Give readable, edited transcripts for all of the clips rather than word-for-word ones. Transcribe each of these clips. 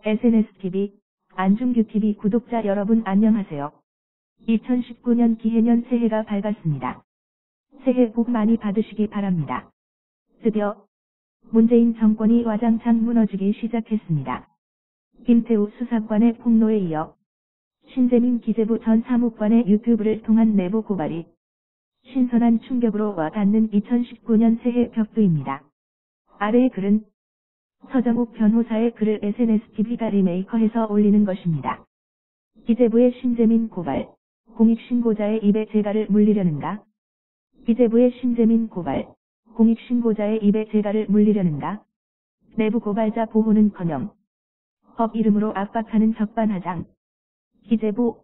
SNSTV, 안중규TV 구독자 여러분 안녕하세요. 2019년 기해년 새해가 밝았습니다. 새해 복 많이 받으시기 바랍니다. 드디어 문재인 정권이 와장창 무너지기 시작했습니다. 김태우 수사관의 폭로에 이어 신재민 기재부 전 사무관의 유튜브를 통한 내부 고발이 신선한 충격으로 와닿는 2019년 새해 벽두입니다. 아래의 글은 서정욱 변호사의 글을 SNSTV가 리메이커해서 올리는 것입니다. 기재부의 신재민 고발, 공익신고자의 입에 재갈을 물리려는가? 기재부의 신재민 고발, 공익신고자의 입에 재갈을 물리려는가? 내부 고발자 보호는커녕 법 이름으로 압박하는 적반하장. 기재부,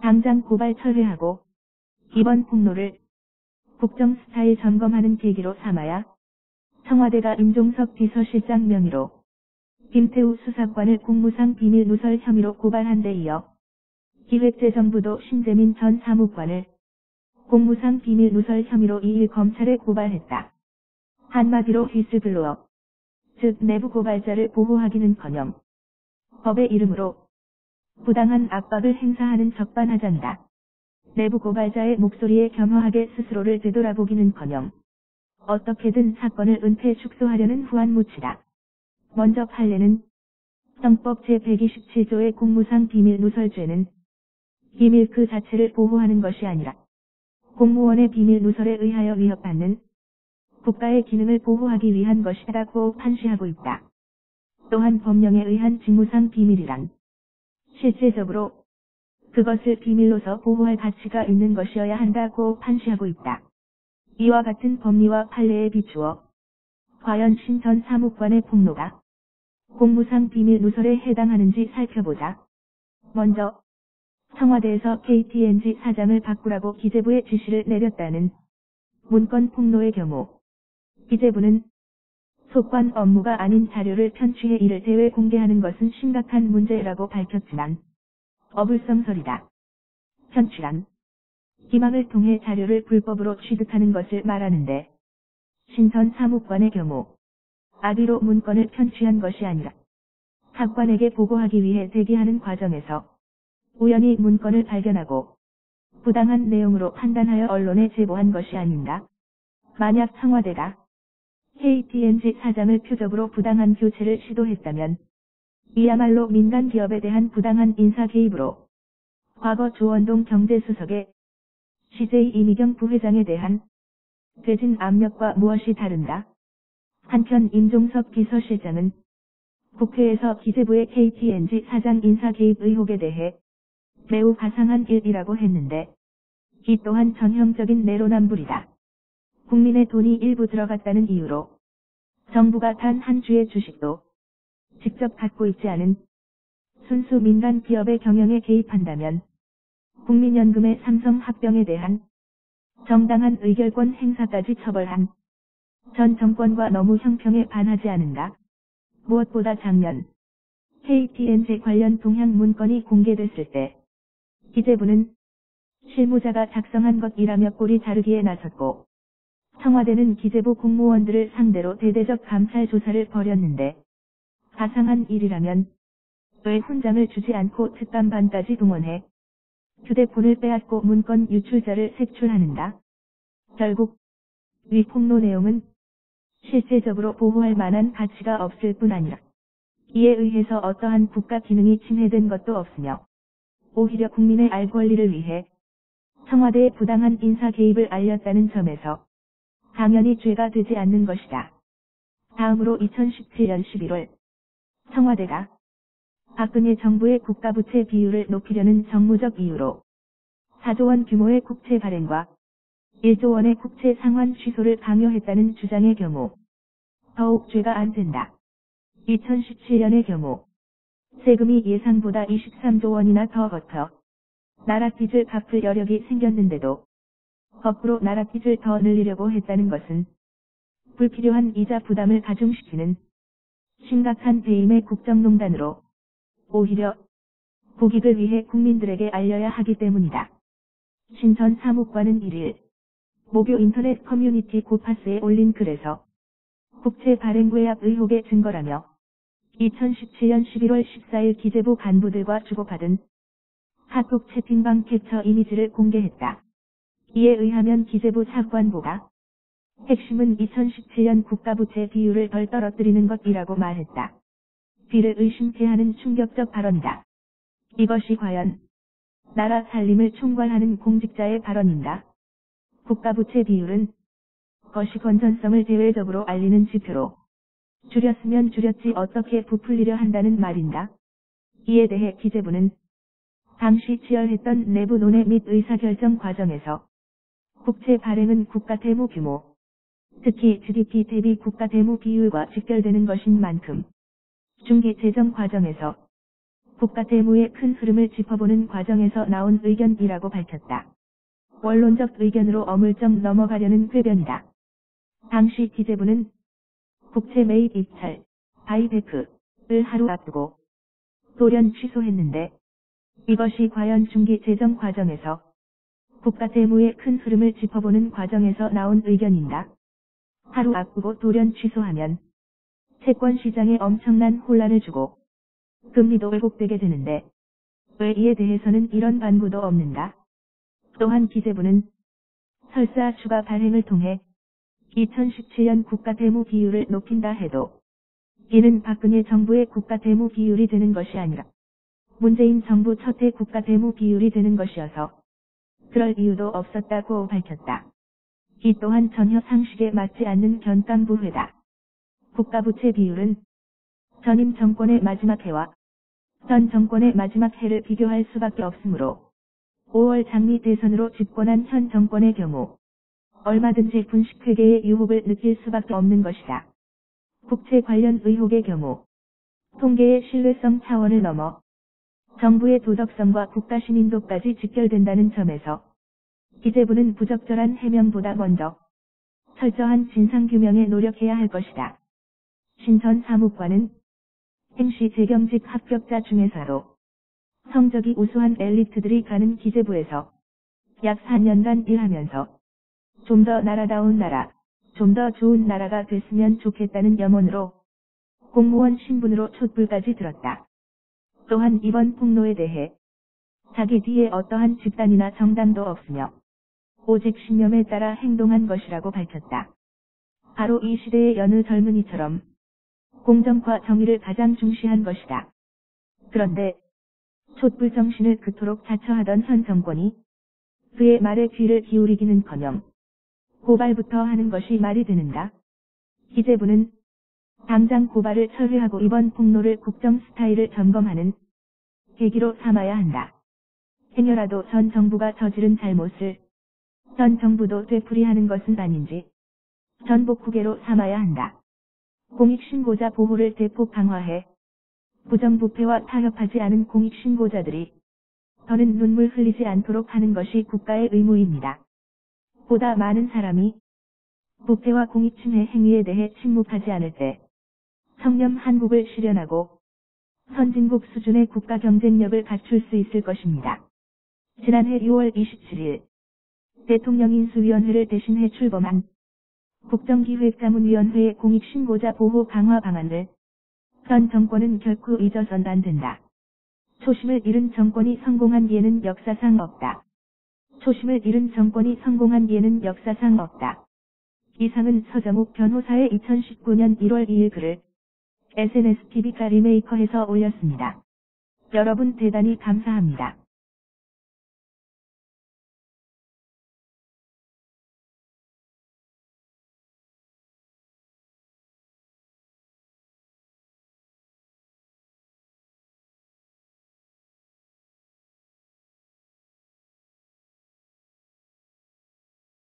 당장 고발 철회하고 이번 폭로를 국정 스타일 점검하는 계기로 삼아야 청와대가 임종석 비서실장 명의로 김태우 수사관을 공무상 비밀 누설 혐의로 고발한 데 이어 기획재정부도 신재민 전 사무관을 공무상 비밀 누설 혐의로 2일 검찰에 고발했다. 한마디로 휘스블로어, 즉 내부 고발자를 보호하기는커녕 법의 이름으로 부당한 압박을 행사하는 적반하장이다. 내부 고발자의 목소리에 겸허하게 스스로를 되돌아보기는커녕 어떻게든 사건을 은폐 축소하려는 후안무치다. 먼저 판례는 형법 제127조의 공무상 비밀 누설죄는 기밀 그 자체를 보호하는 것이 아니라 공무원의 비밀 누설에 의하여 위협받는 국가의 기능을 보호하기 위한 것이라고 판시하고 있다. 또한 법령에 의한 직무상 비밀이란 실질적으로 그것을 비밀로서 보호할 가치가 있는 것이어야 한다고 판시하고 있다. 이와 같은 법리와 판례에 비추어 과연 신 전 사무관의 폭로가 공무상 비밀 누설에 해당하는지 살펴보자. 먼저 청와대에서 KTNG 사장을 바꾸라고 기재부에 지시를 내렸다는 문건 폭로의 경우 기재부는 속관 업무가 아닌 자료를 편취해 이를 대외 공개하는 것은 심각한 문제라고 밝혔지만 어불성설이다. 편취란 기망을 통해 자료를 불법으로 취득하는 것을 말하는데 신 전 사무관의 경우 악의로 문건을 편취한 것이 아니라 사관에게 보고하기 위해 대기하는 과정에서 우연히 문건을 발견하고 부당한 내용으로 판단하여 언론에 제보한 것이 아닌가? 만약 청와대가 KTNG 사장을 표적으로 부당한 교체를 시도했다면 이야말로 민간 기업에 대한 부당한 인사 개입으로 과거 조원동 경제수석의 CJ 이미경 부회장에 대한 되진 압력과 무엇이 다른가? 한편 임종석 비서실장은 국회에서 기재부의 KTNG 사장 인사 개입 의혹에 대해 매우 가상한 일이라고 했는데 이 또한 전형적인 내로남불이다. 국민의 돈이 일부 들어갔다는 이유로 정부가 단 한 주의 주식도 직접 갖고 있지 않은 순수 민간 기업의 경영에 개입한다면 국민연금의 삼성합병에 대한 정당한 의결권 행사까지 처벌한 전 정권과 너무 형평에 반하지 않은가? 무엇보다 작년 KTNG 관련 동향 문건이 공개됐을 때 기재부는 실무자가 작성한 것이라며 꼬리 자르기에 나섰고 청와대는 기재부 공무원들을 상대로 대대적 감찰 조사를 벌였는데 가상한 일이라면 왜 훈장을 주지 않고 특감반까지 동원해 휴대폰을 빼앗고 문건 유출자를 색출하는가? 결국 위 폭로 내용은 실질적으로 보호할 만한 가치가 없을 뿐 아니라 이에 의해서 어떠한 국가 기능이 침해된 것도 없으며 오히려 국민의 알 권리를 위해 청와대의 부당한 인사 개입을 알렸다는 점에서 당연히 죄가 되지 않는 것이다. 다음으로 2017년 11월 청와대가 박근혜 정부의 국가부채 비율을 높이려는 정무적 이유로 4조 원 규모의 국채 발행과 1조 원의 국채 상환 취소를 강요했다는 주장의 경우 더욱 죄가 안 된다. 2017년의 경우 세금이 예상보다 23조 원이나 더 버텨 나라 빚을 갚을 여력이 생겼는데도 거꾸로 나라 빚을 더 늘리려고 했다는 것은 불필요한 이자 부담을 가중시키는 심각한 배임의 국정농단으로 오히려 국익을 위해 국민들에게 알려야 하기 때문이다. 신 전 사무관은 1일 모교 인터넷 커뮤니티 고파스에 올린 글에서 국채 발행 외압 의혹의 증거라며 2017년 11월 14일 기재부 간부들과 주고받은 카톡 채팅방 캡처 이미지를 공개했다. 이에 의하면 기재부 차관보가 핵심은 2017년 국가부채 비율을 덜 떨어뜨리는 것이라고 말했다. 뒤를 의심케 하는 충격적 발언이다. 이것이 과연 나라 살림을 총괄하는 공직자의 발언인가? 국가부채 비율은 것이 건전성을 대외적으로 알리는 지표로 줄였으면 줄였지 어떻게 부풀리려 한다는 말인가? 이에 대해 기재부는 당시 치열했던 내부 논의 및 의사결정 과정에서 국채 발행은 국가대무 규모, 특히 GDP 대비 국가대무 비율과 직결되는 것인 만큼 중기 재정 과정에서 국가대무의 큰 흐름을 짚어보는 과정에서 나온 의견이라고 밝혔다. 원론적 의견으로 어물쩍 넘어가려는 궤변이다. 당시 기재부는 국채 매입 입찰, 바이베크를 하루 앞두고 돌연 취소했는데 이것이 과연 중기 재정 과정에서 국가대무의 큰 흐름을 짚어보는 과정에서 나온 의견인가? 하루 앞두고 돌연 취소하면 채권 시장에 엄청난 혼란을 주고 금리도 왜곡되게 되는데 왜 이에 대해서는 이런 반구도 없는가? 또한 기재부는 설사 추가 발행을 통해 2017년 국가대무 비율을 높인다 해도 이는 박근혜 정부의 국가대무 비율이 되는 것이 아니라 문재인 정부 첫 해 국가대무 비율이 되는 것이어서 그럴 이유도 없었다고 밝혔다. 이 또한 전혀 상식에 맞지 않는 견강부회다. 국가부채 비율은 전임 정권의 마지막 해와 전 정권의 마지막 해를 비교할 수밖에 없으므로 5월 장미 대선으로 집권한 현 정권의 경우 얼마든지 분식회계의 유혹을 느낄 수밖에 없는 것이다. 국채 관련 의혹의 경우 통계의 신뢰성 차원을 넘어 정부의 도덕성과 국가 신인도까지 직결된다는 점에서 기재부는 부적절한 해명보다 먼저 철저한 진상규명에 노력해야 할 것이다. 신 전 사무관은 행시 재경직 합격자 중에서도 성적이 우수한 엘리트들이 가는 기재부에서 약 4년간 일하면서 좀 더 나라다운 나라, 좀 더 좋은 나라가 됐으면 좋겠다는 염원으로 공무원 신분으로 촛불까지 들었다. 또한 이번 폭로에 대해 자기 뒤에 어떠한 집단이나 정당도 없으며 오직 신념에 따라 행동한 것이라고 밝혔다. 바로 이 시대의 여느 젊은이처럼 공정과 정의를 가장 중시한 것이다. 그런데 촛불 정신을 그토록 자처하던 현 정권이 그의 말에 귀를 기울이기는커녕 고발부터 하는 것이 말이 되는가? 기재부는 당장 고발을 철회하고 이번 폭로를 국정 스타일을 점검하는 계기로 삼아야 한다. 행여라도 전 정부가 저지른 잘못을 전 정부도 되풀이하는 것은 아닌지 전복후계로 삼아야 한다. 공익신고자 보호를 대폭 강화해 부정부패와 타협하지 않은 공익신고자들이 더는 눈물 흘리지 않도록 하는 것이 국가의 의무입니다. 보다 많은 사람이 부패와 공익침해 행위에 대해 침묵하지 않을 때 청렴 한국을 실현하고 선진국 수준의 국가 경쟁력을 갖출 수 있을 것입니다. 지난해 6월 27일 대통령 인수위원회를 대신해 출범한 국정기획자문위원회의 공익신고자 보호 강화 방안을 현 정권은 결코 잊어선 안 된다. 초심을 잃은 정권이 성공한 예는 역사상 없다. 초심을 잃은 정권이 성공한 예는 역사상 없다. 이상은 서정욱 변호사의 2019년 1월 2일 글을 SNS TV가 리메이커해서 올렸습니다. 여러분 대단히 감사합니다.